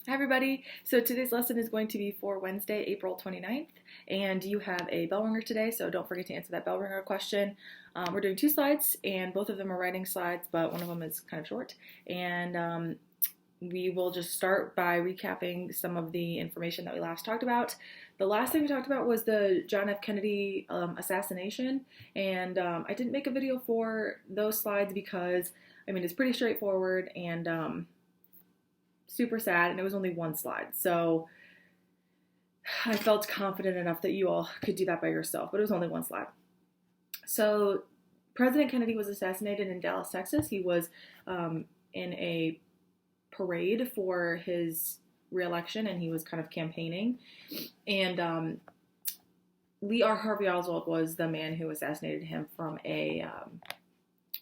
Hi everybody. So today's lesson is going to be for Wednesday, April 29th, and you have a bell ringer today, so don't forget to answer that bell ringer question. We're doing two slides, and both of them are writing slides, but one of them is kind of short, and we will just start by recapping some of the information that we last talked about. The last thing we talked about was the John F. Kennedy assassination, and I didn't make a video for those slides because, it's pretty straightforward, and super sad, and it was only one slide. So I felt confident enough that you all could do that by yourself, but it was only one slide. So President Kennedy was assassinated in Dallas, Texas. He was in a parade for his re-election, and he was kind of campaigning. And Lee R. Harvey Oswald was the man who assassinated him from a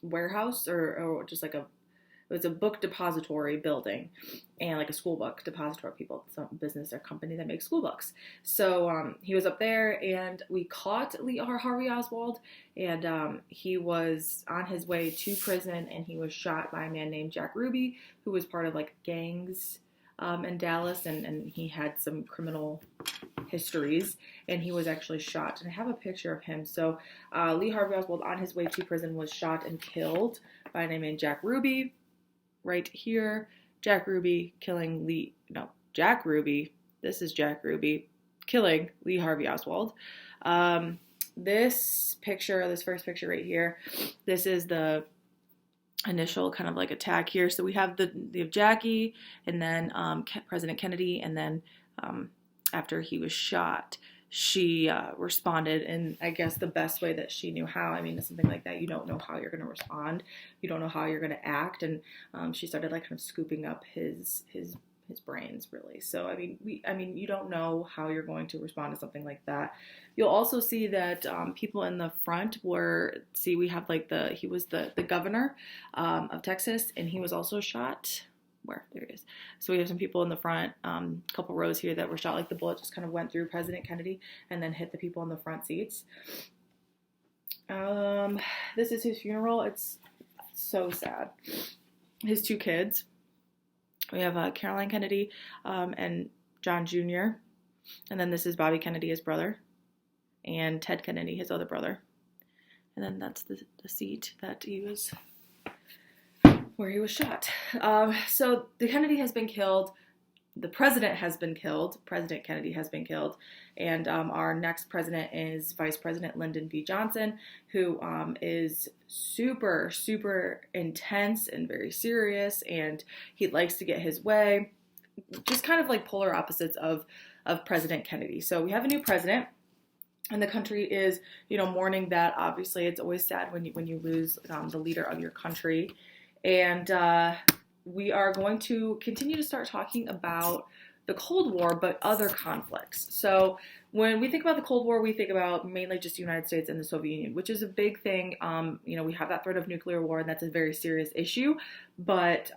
warehouse or just like it was a book depository building and like a school book depository people, some business or company that makes school books. So he was up there and we caught Lee R. Harvey Oswald, and he was on his way to prison, and he was shot by a man named Jack Ruby, who was part of like gangs in Dallas, and he had some criminal histories, and he was actually shot. And I have a picture of him. So Lee Harvey Oswald on his way to prison was shot and killed by a man named Jack Ruby. Right here, Jack Ruby killing Jack Ruby. This is Jack Ruby killing Lee Harvey Oswald. This first picture right here, this is the initial kind of like attack here. So we have the Jackie, and then President Kennedy, and then after he was shot, she responded in, I guess, the best way that she knew how. It's something like that. You don't know how you're going to respond. You don't know how you're going to act. And she started like kind of scooping up his brains, really. So, you don't know how you're going to respond to something like that. You'll also see that people in the front we have like he was the governor of Texas, and he was also shot. There he is. So we have some people in the front, a couple rows here that were shot. Like the bullet just kind of went through President Kennedy and then hit the people in the front seats. This is his funeral. It's so sad. His two kids. We have Caroline Kennedy and John Jr. And then this is Bobby Kennedy, his brother, and Ted Kennedy, his other brother. And then that's the seat that where he was shot. So the Kennedy has been killed. The president has been killed. President Kennedy has been killed. And our next president is Vice President Lyndon B. Johnson, who is super, super intense and very serious, and he likes to get his way. Just kind of like polar opposites of President Kennedy. So we have a new president, and the country is, mourning that. Obviously, it's always sad when you lose the leader of your country. And we are going to continue to start talking about the Cold War, but other conflicts. So when we think about the Cold War, we think about mainly just the United States and the Soviet Union, which is a big thing. We have that threat of nuclear war, and that's a very serious issue. But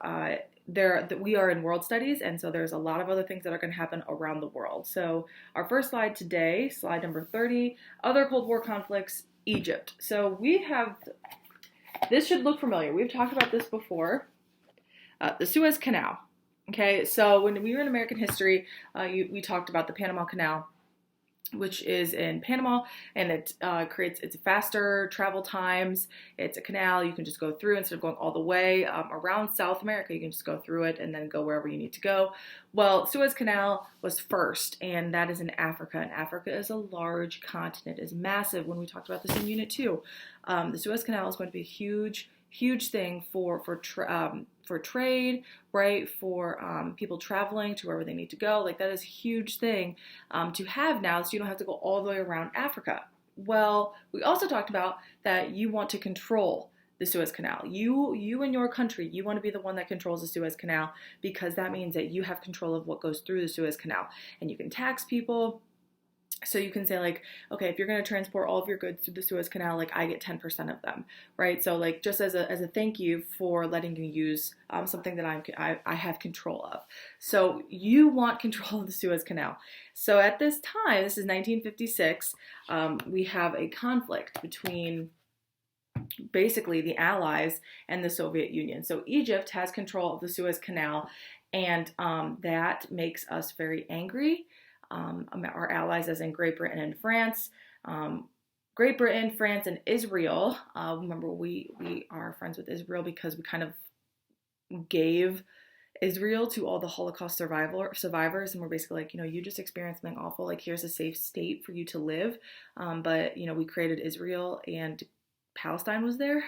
we are in world studies, and so there's a lot of other things that are going to happen around the world. So our first slide today, slide number 30, other Cold War conflicts, Egypt. So we have... This should look familiar. We've talked about this before. The Suez Canal. Okay, so when we were in American history, we talked about the Panama Canal, which is in Panama, and it's faster travel times. It's a canal you can just go through instead of going all the way around South America. You can just go through it and then go wherever you need to go. Well, Suez Canal was first, and that is in Africa. And Africa is a large continent, is massive. When we talked about this in Unit 2, the Suez Canal is going to be a huge thing for trade, right? For people traveling to wherever they need to go. Like, that is a huge thing to have now, so you don't have to go all the way around Africa. Well, we also talked about that you want to control the Suez Canal. You and your country, you want to be the one that controls the Suez Canal, because that means that you have control of what goes through the Suez Canal, and you can tax people. So you can say, like, okay, if you're going to transport all of your goods through the Suez Canal, like, I get 10% of them, right? So, like, just as a thank you for letting you use something that I have control of. So you want control of the Suez Canal. So at this time, this is 1956, we have a conflict between basically the Allies and the Soviet Union. So Egypt has control of the Suez Canal, And that makes us very angry. Our allies, as in Great Britain and France. Great Britain, France, and Israel. Remember, we are friends with Israel because we kind of gave Israel to all the Holocaust survivors, and we're basically like, you just experienced something awful. Like, here's a safe state for you to live. But we created Israel, and Palestine was there.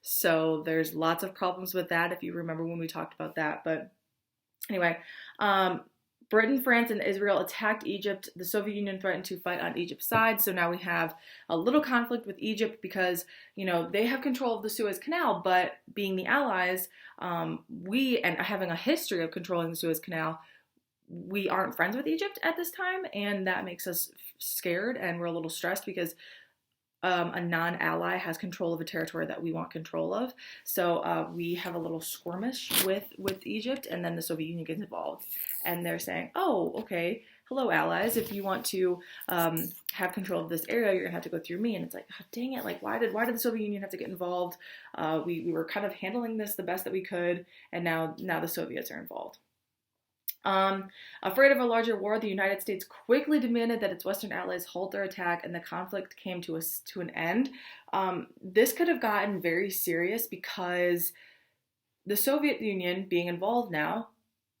So there's lots of problems with that, if you remember when we talked about that. But anyway, Britain, France, and Israel attacked Egypt. The Soviet Union threatened to fight on Egypt's side. So now we have a little conflict with Egypt because, they have control of the Suez Canal, but being the allies, and having a history of controlling the Suez Canal, we aren't friends with Egypt at this time. And that makes us scared, and we're a little stressed because a non-ally has control of a territory that we want control of. So we have a little skirmish with Egypt, and then the Soviet Union gets involved. And they're saying, oh, okay, hello, allies. If you want to have control of this area, you're going to have to go through me. And it's like, oh, dang it. Like, why did the Soviet Union have to get involved? We were kind of handling this the best that we could, and now the Soviets are involved. Afraid of a larger war, the United States quickly demanded that its Western allies halt their attack, and the conflict came to an end. This could have gotten very serious because the Soviet Union, being involved now,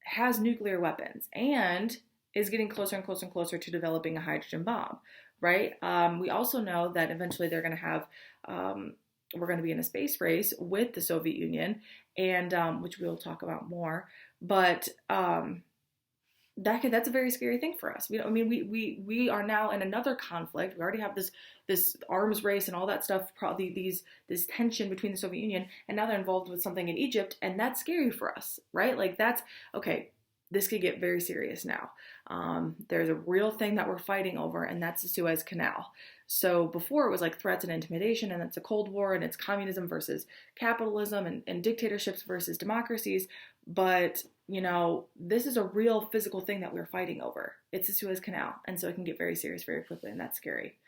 has nuclear weapons and is getting closer and closer and closer to developing a hydrogen bomb, right? We also know that eventually they're going to have, we're going to be in a space race with the Soviet Union, and which we'll talk about more, but that's a very scary thing for us. We are now in another conflict. We already have this arms race and all that stuff, probably this tension between the Soviet Union, and now they're involved with something in Egypt, and that's scary for us, right? Like, that's okay. This could get very serious now. There's a real thing that we're fighting over, and that's the Suez Canal. So before it was like threats and intimidation, and it's a Cold War, and it's communism versus capitalism, and dictatorships versus democracies. But, this is a real physical thing that we're fighting over. It's the Suez Canal, and so it can get very serious very quickly, and that's scary.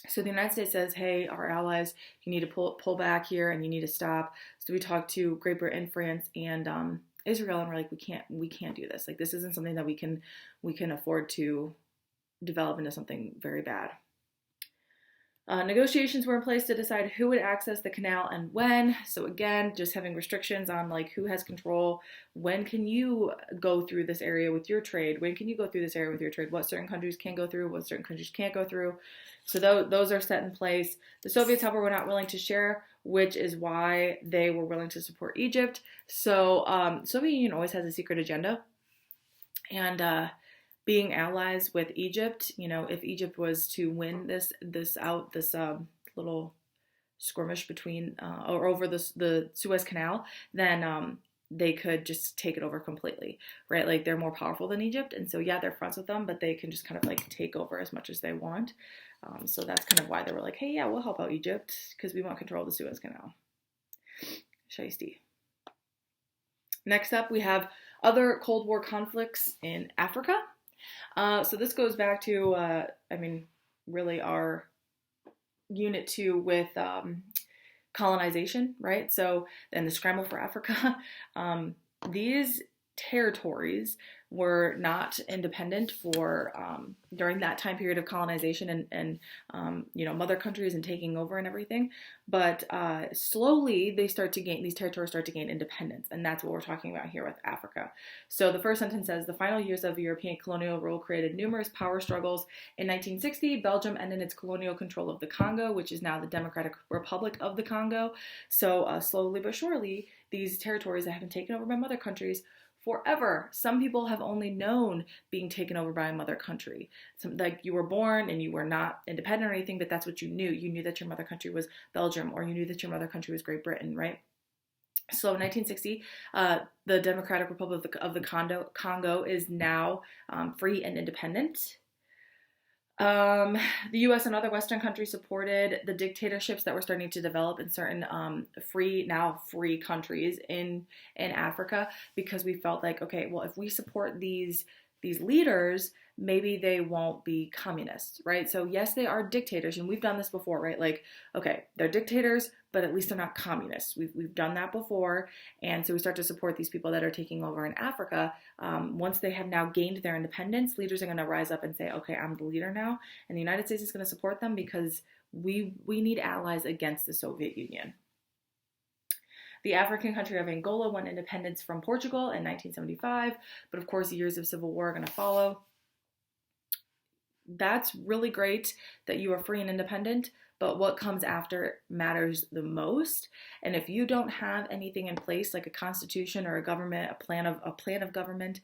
So the United States says, hey, our allies, you need to pull back here, and you need to stop. So we talked to Great Britain, France, and Israel, and we're like, we can't do this. Like, this isn't something that we can afford to develop into something very bad. Negotiations were in place to decide who would access the canal and when. So again, just having restrictions on like who has control. When can you go through this area with your trade? When can you go through this area with your trade? What certain countries can go through? What certain countries can't go through? So those are set in place. The Soviets, however, were not willing to share, which is why they were willing to support Egypt. So Soviet Union always has a secret agenda, and being allies with Egypt, if Egypt was to win this little skirmish between or over the Suez Canal, then they could just take it over completely, right? Like, they're more powerful than Egypt, and so yeah, they're friends with them, but they can just kind of like take over as much as they want. So that's kind of why they were like, hey, yeah, we'll help out Egypt because we want control of the Suez Canal. Shiesty. Next up, we have other Cold War conflicts in Africa. So this goes back to, really our Unit 2 with colonization, right? So, and the scramble for Africa. These territories were not independent for during that time period of colonization and mother countries and taking over and everything, but slowly these territories start to gain independence, and that's what we're talking about here with Africa. So the first sentence says, the final years of European colonial rule created numerous power struggles. In 1960, Belgium ended its colonial control of the Congo, which is now the Democratic Republic of the Congo. So slowly but surely, these territories that have been taken over by mother countries forever. Some people have only known being taken over by a mother country. Like, you were born and you were not independent or anything, but that's what you knew. You knew that your mother country was Belgium, or you knew that your mother country was Great Britain, right? So in 1960, the Democratic Republic of the Congo is now free and independent. The U.S. and other Western countries supported the dictatorships that were starting to develop in certain free countries in Africa, because we felt like, okay, well, if we support these these leaders, maybe they won't be communists, right? So yes, they are dictators, and we've done this before, right? Like, okay, they're dictators, but at least they're not communists. We've done that before, and so we start to support these people that are taking over in Africa. Once they have now gained their independence, leaders are going to rise up and say, okay, I'm the leader now, and the United States is going to support them because we need allies against the Soviet Union. The African country of Angola won independence from Portugal in 1975, but of course, years of civil war are going to follow. That's really great that you are free and independent, but what comes after matters the most. And if you don't have anything in place, like a constitution or a government, a plan of government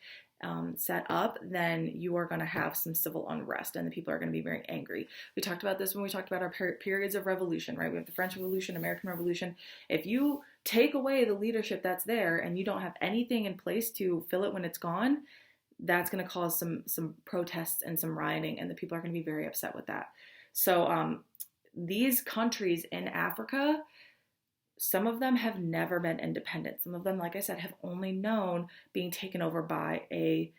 set up, then you are going to have some civil unrest, and the people are going to be very angry. We talked about this when we talked about our periods of revolution, right? We have the French Revolution, American Revolution. If you take away the leadership that's there and you don't have anything in place to fill it when it's gone, that's going to cause some protests and some rioting, and the people are going to be very upset with that. So these countries in Africa, some of them have never been independent. Some of them, like I said, have only known being taken over by a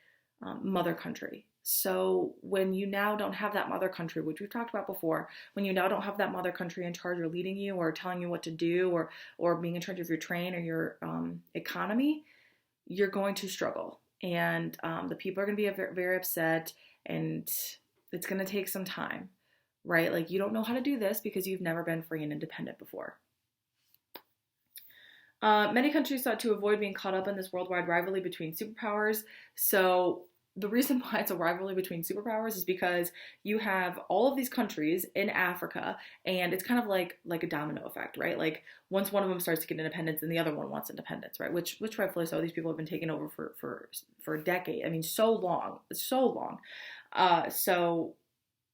mother country. So when you now don't have that mother country, which we've talked about before, when you now don't have that mother country in charge or leading you or telling you what to do or being in charge of your train or your economy, you're going to struggle. And the people are going to be very, very upset, and it's going to take some time, right? Like, you don't know how to do this because you've never been free and independent before. Many countries sought to avoid being caught up in this worldwide rivalry between superpowers. So the reason why it's a rivalry between superpowers is because you have all of these countries in Africa, and it's kind of like a domino effect, right? Like, once one of them starts to get independence, then the other one wants independence, right? Which rightfully so. These people have been taking over for a decade. I mean, so long. So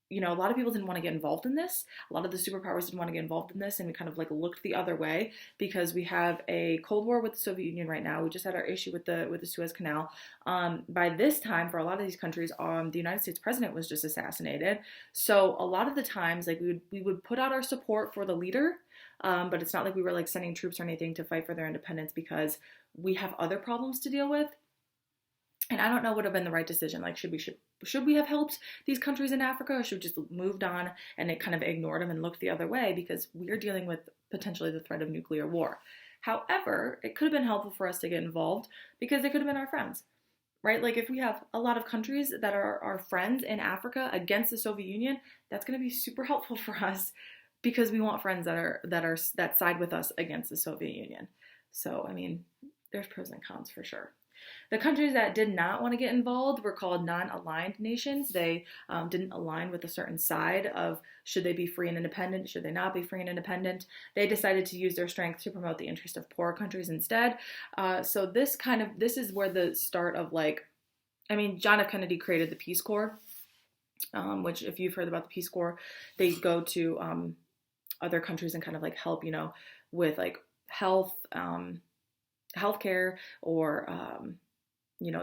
you know, a lot of people didn't want to get involved in this. A lot of the superpowers didn't want to get involved in this, and we kind of like looked the other way because we have a Cold War with the Soviet Union right now. We just had our issue with the Suez Canal. By this time, for a lot of these countries, the United States president was just assassinated. So a lot of the times, like, we would put out our support for the leader, but it's not like we were like sending troops or anything to fight for their independence because we have other problems to deal with. And I don't know what would have been the right decision. Like, should we have helped these countries in Africa, or should we just moved on and it kind of ignored them and looked the other way because we're dealing with potentially the threat of nuclear war? However, it could have been helpful for us to get involved because they could have been our friends, right? Like, if we have a lot of countries that are our friends in Africa against the Soviet Union, that's going to be super helpful for us because we want friends that side with us against the Soviet Union. So, I mean, there's pros and cons for sure. The countries that did not want to get involved were called non-aligned nations. They didn't align with a certain side of should they be free and independent, should they not be free and independent. They decided to use their strength to promote the interest of poorer countries instead. So this is where the start of John F. Kennedy created the Peace Corps, which, if you've heard about the Peace Corps, they go to other countries and kind of like help, with like healthcare, or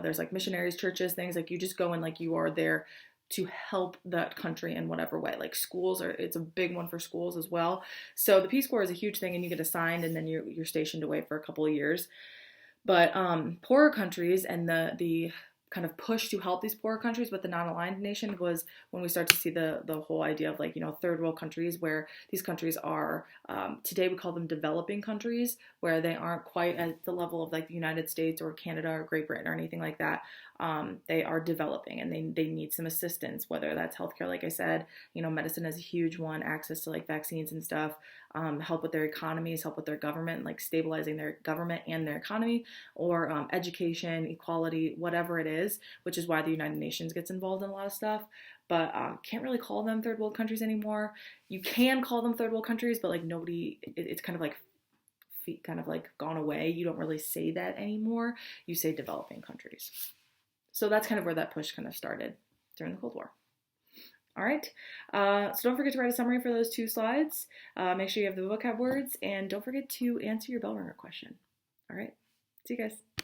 there's like missionaries, churches, things like you just go and like you are there to help that country in whatever way. Like schools it's a big one for schools as well. So the Peace Corps is a huge thing, and you get assigned and then you're stationed away for a couple of years. But poorer countries and the kind of push to help these poorer countries with the non-aligned nation was when we start to see the whole idea of third world countries, where these countries are today we call them developing countries, where they aren't quite at the level of like the United States or Canada or Great Britain or anything like that. They are developing and they need some assistance, whether that's healthcare, like I said, medicine is a huge one, access to like vaccines and stuff, help with their economies, help with their government, like stabilizing their government and their economy, or education, equality, whatever it is, which is why the United Nations gets involved in a lot of stuff. But can't really call them third world countries anymore. You can call them third world countries, but like nobody, it's kind of like gone away. You don't really say that anymore. You say developing countries. So that's kind of where that push kind of started during the Cold War. All right, so don't forget to write a summary for those 2 slides. Make sure you have the vocab words, and don't forget to answer your bell ringer question. All right, see you guys.